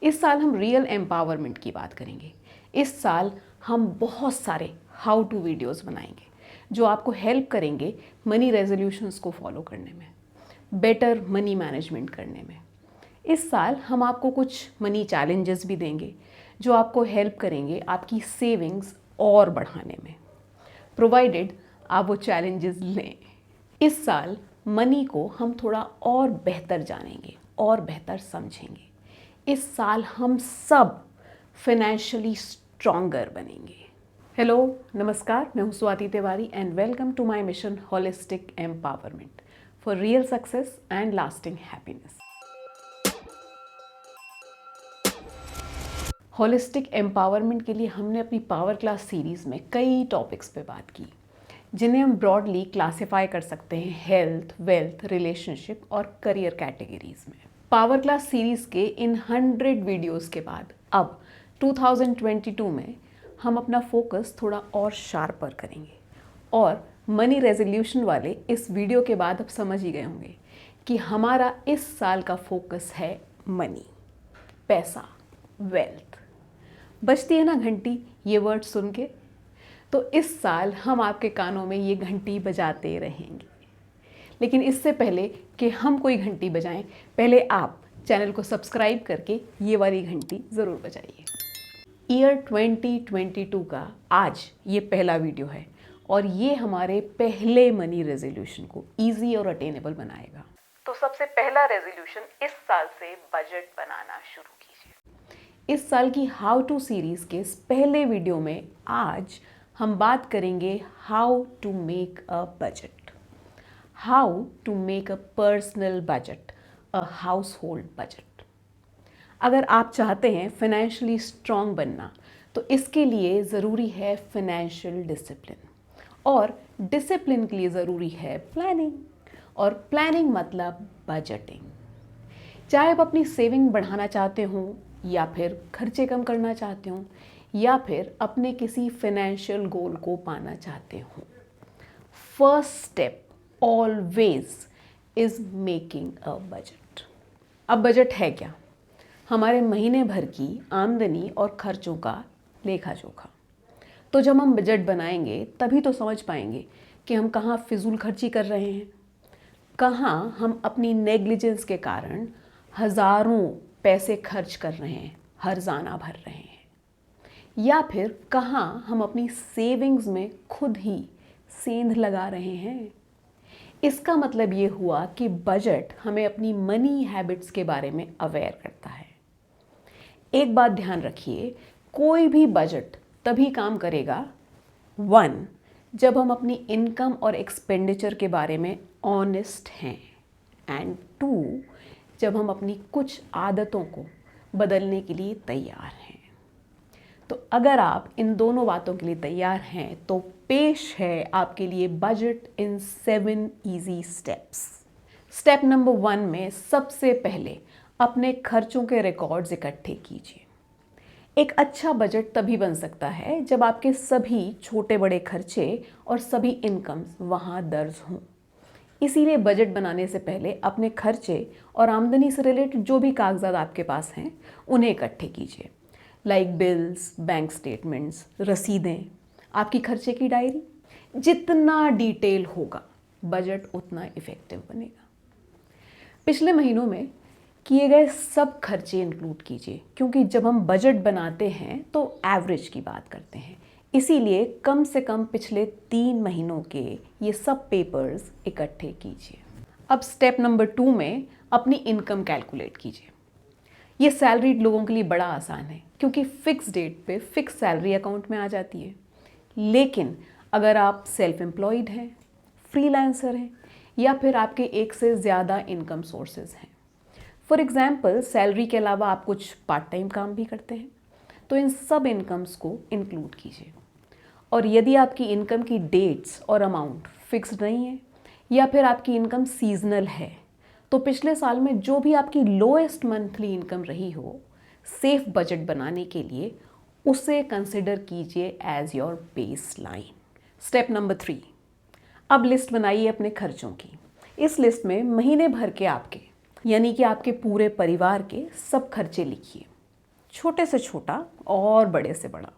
इस साल हम रियल एम्पावरमेंट की बात करेंगे। इस साल हम बहुत सारे हाउ टू वीडियोस बनाएंगे जो आपको हेल्प करेंगे मनी रेजोल्यूशंस को फॉलो करने में, बेटर मनी मैनेजमेंट करने में। इस साल हम आपको कुछ मनी चैलेंजेस भी देंगे जो आपको हेल्प करेंगे आपकी सेविंग्स और बढ़ाने में, प्रोवाइडेड आप वो चैलेंजेस लें। इस साल मनी को हम थोड़ा और बेहतर जानेंगे और बेहतर समझेंगे। इस साल हम सब फाइनेंशियली स्ट्रॉन्गर बनेंगे। हेलो, नमस्कार, मैं हूं Swati Tiwari and welcome to my mission holistic empowerment for real success and lasting happiness. Holistic empowerment के लिए हमने अपनी पावर क्लास सीरीज़ में कई टॉपिक्स पे बात की जिन्हें हम ब्रॉडली क्लासिफाई कर सकते हैं हेल्थ, वेल्थ, रिलेशनशिप और करियर कैटेगरीज में। पावर क्लास सीरीज़ के इन 100 वीडियोस के बाद अब 2022 में हम अपना फोकस थोड़ा और शार्पर करेंगे और मनी रेजोल्यूशन वाले इस वीडियो के बाद अब समझ ही गए होंगे कि हमारा इस साल का फोकस है मनी, पैसा, वेल्थ। बजती है ना घंटी ये वर्ड सुन के? तो इस साल हम आपके कानों में ये घंटी बजाते रहेंगे। लेकिन इससे पहले कि हम कोई घंटी बजाएं, पहले आप चैनल को सब्सक्राइब करके ये वाली घंटी ज़रूर बजाइए। ईयर 2022 का आज ये पहला वीडियो है और ये हमारे पहले मनी रेजोल्यूशन को ईजी और अटेनेबल बनाएगा। तो सबसे पहला रेजोल्यूशन इस साल से बजट बनाना शुरू कीजिए। इस साल की हाउ टू सीरीज़ के इस पहले वीडियो में आज हम बात करेंगे how to make a budget, how to make a personal budget, a household budget. अगर आप चाहते हैं फाइनेंशियली स्ट्रॉन्ग बनना तो इसके लिए ज़रूरी है फाइनेंशियल डिसिप्लिन, और डिसिप्लिन के लिए ज़रूरी है प्लानिंग, और प्लानिंग मतलब बजटिंग। चाहे आप अपनी सेविंग बढ़ाना चाहते हो या फिर खर्चे कम करना चाहते हो या फिर अपने किसी फाइनेंशियल गोल को पाना चाहते हो, first step always is making a budget. अब बजट है क्या? हमारे महीने भर की आमदनी और खर्चों का लेखा जोखा। तो जब हम बजट बनाएंगे तभी तो समझ पाएंगे कि हम कहाँ फिजूल खर्ची कर रहे हैं, कहाँ हम अपनी नेग्लिजेंस के कारण हज़ारों पैसे खर्च कर रहे हैं, हर्जाना भर रहे हैं, या फिर कहाँ हम अपनी सेविंग्स में खुद ही सेंध लगा रहे हैं। इसका मतलब ये हुआ कि बजट हमें अपनी मनी हैबिट्स के बारे में अवेयर करता है। एक बात ध्यान रखिए, कोई भी बजट तभी काम करेगा 1 जब हम अपनी इनकम और एक्सपेंडिचर के बारे में ऑनेस्ट हैं, एंड 2 जब हम अपनी कुछ आदतों को बदलने के लिए तैयार हैं। तो अगर आप इन दोनों बातों के लिए तैयार हैं तो पेश है आपके लिए budget in 7 easy steps. Step number 1 में सबसे पहले अपने खर्चों के रिकॉर्ड्स इकट्ठे कीजिए। एक अच्छा बजट तभी बन सकता है जब आपके सभी छोटे बड़े खर्चे और सभी इनकम्स वहाँ दर्ज हों। इसीलिए बजट बनाने से पहले अपने खर्चे और आमदनी से रिलेटेड जो भी कागजात आपके पास हैं उन्हें इकट्ठे कीजिए, लाइक बिल्स, बैंक स्टेटमेंट्स, रसीदें, आपकी खर्चे की डायरी। जितना डिटेल होगा बजट उतना इफ़ेक्टिव बनेगा। पिछले महीनों में किए गए सब खर्चे इंक्लूड कीजिए, क्योंकि जब हम बजट बनाते हैं तो एवरेज की बात करते हैं, इसीलिए कम से कम पिछले 3 महीनों के ये सब पेपर्स इकट्ठे कीजिए। अब स्टेप नंबर 2 में अपनी इनकम कैलकुलेट कीजिए। ये सैलरीड लोगों के लिए बड़ा आसान है क्योंकि फिक्स डेट पे फिक्स सैलरी अकाउंट में आ जाती है। लेकिन अगर आप सेल्फ एम्प्लॉयड हैं, फ्रीलांसर हैं, या फिर आपके एक से ज़्यादा इनकम सोर्सेज हैं, फॉर एग्जांपल सैलरी के अलावा आप कुछ पार्ट टाइम काम भी करते हैं, तो इन सब इनकम्स को इंक्लूड कीजिए। और यदि आपकी इनकम की डेट्स और अमाउंट फिक्स्ड नहीं है या फिर आपकी इनकम सीजनल है, तो पिछले साल में जो भी आपकी लोएस्ट मंथली इनकम रही हो, सेफ बजट बनाने के लिए उसे कंसिडर कीजिए as your base line. Step number 3, अब लिस्ट बनाइए अपने खर्चों की। इस लिस्ट में महीने भर के आपके, यानी कि आपके पूरे परिवार के सब खर्चे लिखिए। छोटे से छोटा और बड़े से बड़ा,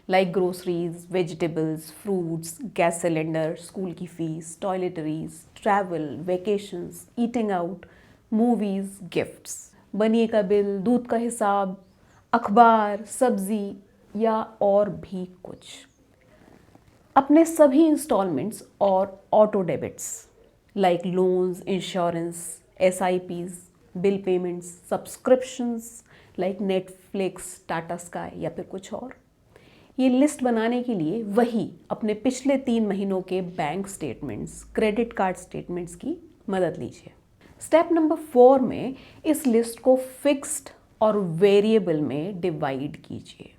like groceries, vegetables, fruits, gas cylinder, school की fees, toiletries, travel, vacations, eating out, movies, gifts, बनिए का बिल, दूध का हिसाब, अखबार, सब्जी या और भी कुछ। अपने सभी इंस्टॉलमेंट्स और auto debits like loans, insurance, SIPs, bill payments, subscriptions like Netflix, Tata sky या फिर कुछ और। ये लिस्ट बनाने के लिए वही अपने पिछले 3 महीनों के bank statements, credit card statements की मदद लीजिए। स्टेप नंबर 4 में इस लिस्ट को फिक्स्ड और वेरिएबल में डिवाइड कीजिए।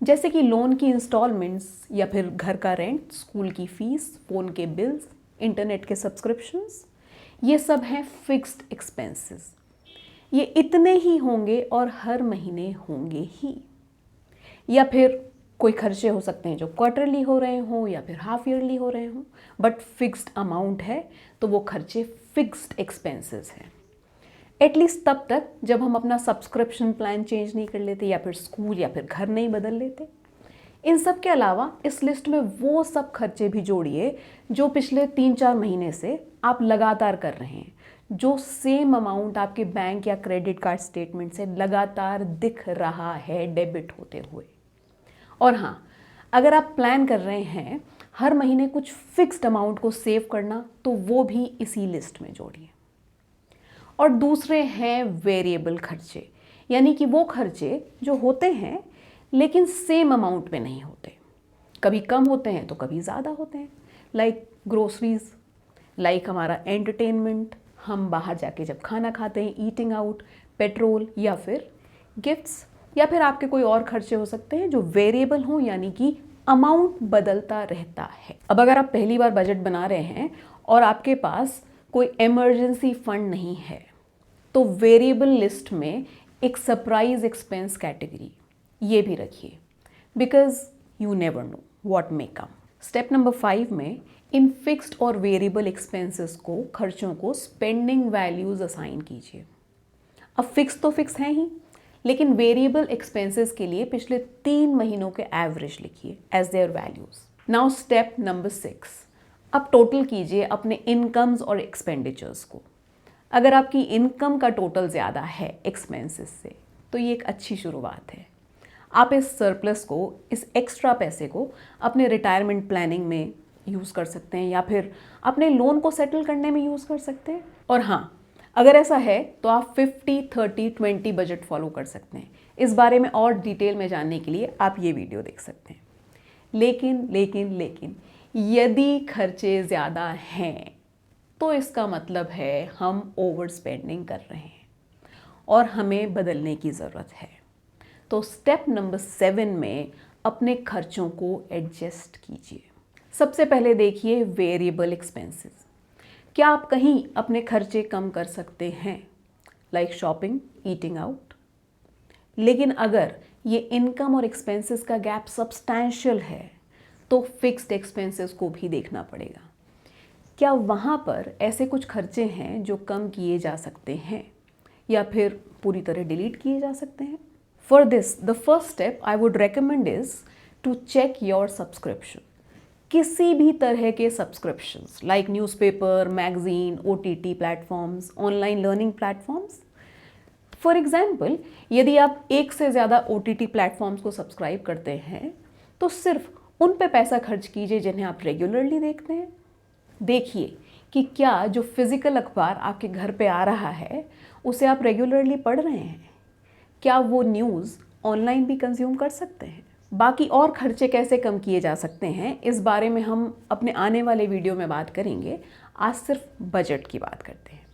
जैसे कि लोन की इंस्टॉलमेंट्स या फिर घर का रेंट, स्कूल की फीस, फ़ोन के बिल्स, इंटरनेट के सब्सक्रिप्शंस, ये सब हैं फिक्स्ड एक्सपेंसेस। ये इतने ही होंगे और हर महीने होंगे ही। या फिर कोई खर्चे हो सकते हैं जो क्वार्टरली हो रहे हों या फिर हाफ ईयरली हो रहे हों, बट फिक्स्ड अमाउंट है तो वो खर्चे फिक्स्ड एक्सपेंसेस हैं। एटलीस्ट तब तक जब हम अपना सब्सक्रिप्शन प्लान चेंज नहीं कर लेते या फिर स्कूल या फिर घर नहीं बदल लेते। इन सब के अलावा इस लिस्ट में वो सब खर्चे भी जोड़िए जो पिछले 3-4 महीने से आप लगातार कर रहे हैं, जो सेम अमाउंट आपके बैंक या क्रेडिट कार्ड स्टेटमेंट से लगातार दिख रहा है डेबिट होते हुए। और हाँ, अगर आप प्लान कर रहे हैं हर महीने कुछ फिक्स्ड अमाउंट को सेव करना, तो वो भी इसी लिस्ट में जोड़िए। और दूसरे हैं वेरिएबल खर्चे, यानी कि वो खर्चे जो होते हैं लेकिन सेम अमाउंट में नहीं होते, कभी कम होते हैं तो कभी ज़्यादा होते हैं, लाइक ग्रोसरीज, लाइक हमारा एंटरटेनमेंट, हम बाहर जाके जब खाना खाते हैं, ईटिंग आउट, पेट्रोल या फिर गिफ्ट्स, या फिर आपके कोई और खर्चे हो सकते हैं जो वेरिएबल हों, यानी कि अमाउंट बदलता रहता है। अब अगर आप पहली बार बजट बना रहे हैं और आपके पास कोई इमरजेंसी फंड नहीं है, तो वेरिएबल लिस्ट में एक सरप्राइज एक्सपेंस कैटेगरी ये भी रखिए, because you never know what may come. Step number 5 में इन फिक्स्ड और वेरिएबल एक्सपेंसेस को, खर्चों को स्पेंडिंग वैल्यूज असाइन कीजिए। अब फिक्स तो फिक्स हैं ही, लेकिन वेरिएबल एक्सपेंसेस के लिए पिछले 3 महीनों के एवरेज लिखिए as their values. Now step number 6, अब टोटल कीजिए अपने इनकम्स और एक्सपेंडिचर्स को। अगर आपकी इनकम का टोटल ज़्यादा है एक्सपेंसेस से, तो ये एक अच्छी शुरुआत है। आप इस सरप्लस को, इस एक्स्ट्रा पैसे को अपने रिटायरमेंट प्लानिंग में यूज़ कर सकते हैं या फिर अपने लोन को सेटल करने में यूज़ कर सकते हैं। और हाँ, अगर ऐसा है तो आप 50-30-20 बजट फॉलो कर सकते हैं। इस बारे में और डिटेल में जानने के लिए आप ये वीडियो देख सकते हैं। लेकिन यदि खर्चे ज़्यादा हैं तो इसका मतलब है हम ओवर स्पेंडिंग कर रहे हैं और हमें बदलने की ज़रूरत है। तो स्टेप नंबर 7 में अपने खर्चों को एडजस्ट कीजिए। सबसे पहले देखिए वेरिएबल एक्सपेंसेस। क्या आप कहीं अपने खर्चे कम कर सकते हैं, लाइक शॉपिंग, ईटिंग आउट? लेकिन अगर ये इनकम और एक्सपेंसेस का गैप सब्सटैंशियल है, तो फिक्स्ड एक्सपेंसेस को भी देखना पड़ेगा। क्या वहाँ पर ऐसे कुछ खर्चे हैं जो कम किए जा सकते हैं या फिर पूरी तरह डिलीट किए जा सकते हैं? For this the first step I would recommend is to check your subscription. किसी भी तरह के subscriptions like newspaper, magazine, OTT platforms, online learning platforms. For example, यदि आप एक से ज़्यादा OTT प्लेटफॉर्म्स को सब्सक्राइब करते हैं, तो सिर्फ उन पे पैसा खर्च कीजिए जिन्हें आप रेगुलरली देखते हैं। देखिए कि क्या जो फिज़िकल अखबार आपके घर पे आ रहा है उसे आप रेगुलरली पढ़ रहे हैं। क्या वो न्यूज़ ऑनलाइन भी कंज्यूम कर सकते हैं। बाकी और खर्चे कैसे कम किए जा सकते हैं, इस बारे में हम अपने आने वाले वीडियो में बात करेंगे। आज सिर्फ बजट की बात करते हैं।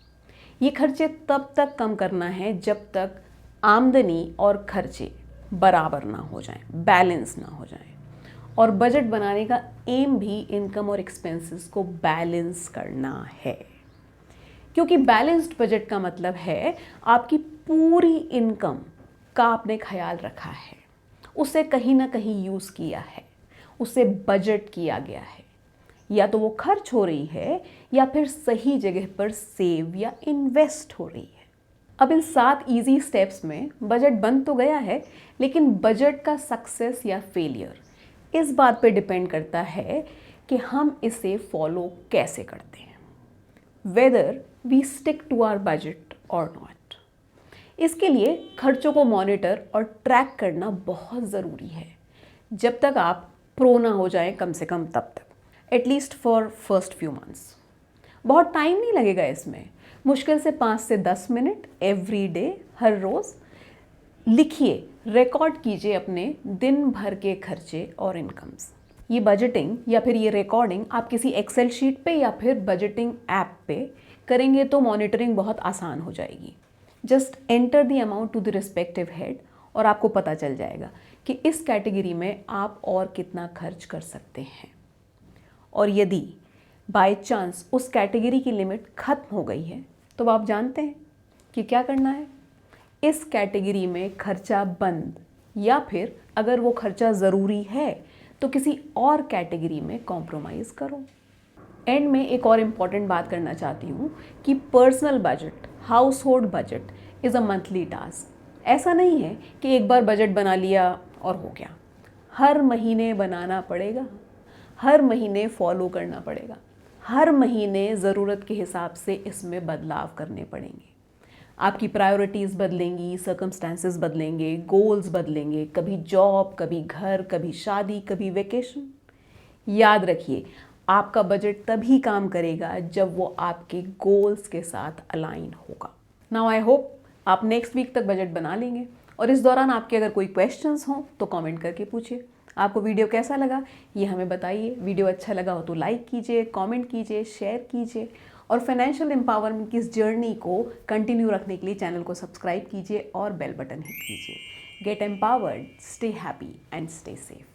ये खर्चे तब तक कम करना है जब तक आमदनी और खर्चे बराबर ना हो जाएं, बैलेंस ना हो जाएं। और बजट बनाने का एम भी इनकम और एक्सपेंसेस को बैलेंस करना है, क्योंकि बैलेंस्ड बजट का मतलब है आपकी पूरी इनकम का आपने ख्याल रखा है, उसे कहीं ना कहीं यूज़ किया है, उसे बजट किया गया है, या तो वो खर्च हो रही है या फिर सही जगह पर सेव या इन्वेस्ट हो रही है। अब इन 7 इजी स्टेप्स में बजट बन तो गया है, लेकिन बजट का सक्सेस या फेलियर इस बात पे डिपेंड करता है कि हम इसे फॉलो कैसे करते हैं, whether we stick to our budget और नॉट। इसके लिए खर्चों को मॉनिटर और ट्रैक करना बहुत ज़रूरी है, जब तक आप प्रो ना हो जाएं, कम से कम तब तक, at least for first few months. बहुत टाइम नहीं लगेगा इसमें, मुश्किल से 5 से 10 मिनट एवरी डे, हर रोज़ लिखिए, रिकॉर्ड कीजिए अपने दिन भर के खर्चे और इनकम्स। ये बजटिंग या फिर ये रिकॉर्डिंग आप किसी एक्सेल शीट पे या फिर बजटिंग ऐप पे करेंगे तो मॉनिटरिंग बहुत आसान हो जाएगी। Just enter the amount to the respective head और आपको पता चल जाएगा कि इस कैटेगरी में आप और कितना खर्च कर सकते हैं। और यदि बाय चांस उस कैटेगरी की लिमिट खत्म हो गई है तो आप जानते हैं कि क्या करना है। इस कैटेगरी में खर्चा बंद, या फिर अगर वो खर्चा ज़रूरी है तो किसी और कैटेगरी में कॉम्प्रोमाइज़ करो। एंड में एक और इम्पॉर्टेंट बात करना चाहती हूँ कि personal budget, house hold budget is a monthly task. ऐसा नहीं है कि एक बार बजट बना लिया और हो गया। हर महीने बनाना पड़ेगा, हर महीने फॉलो करना पड़ेगा, हर महीने ज़रूरत के हिसाब से इसमें बदलाव करने पड़ेंगे। आपकी प्रायोरिटीज़ बदलेंगी, सर्कमस्टेंसेस बदलेंगे, गोल्स बदलेंगे, कभी जॉब, कभी घर, कभी शादी, कभी वेकेशन। याद रखिए, आपका बजट तभी काम करेगा जब वो आपके गोल्स के साथ अलाइन होगा। नाउ आई होप आप नेक्स्ट वीक तक बजट बना लेंगे, और इस दौरान आपके अगर कोई क्वेश्चंस हों तो कमेंट करके पूछिए। आपको वीडियो कैसा लगा ये हमें बताइए। वीडियो अच्छा लगा हो तो लाइक कीजिए, कमेंट कीजिए, शेयर कीजिए, और फाइनेंशियल एम्पावरमेंट की इस जर्नी को कंटिन्यू रखने के लिए चैनल को सब्सक्राइब कीजिए और बेल बटन हिट कीजिए। Get empowered, stay happy and stay safe.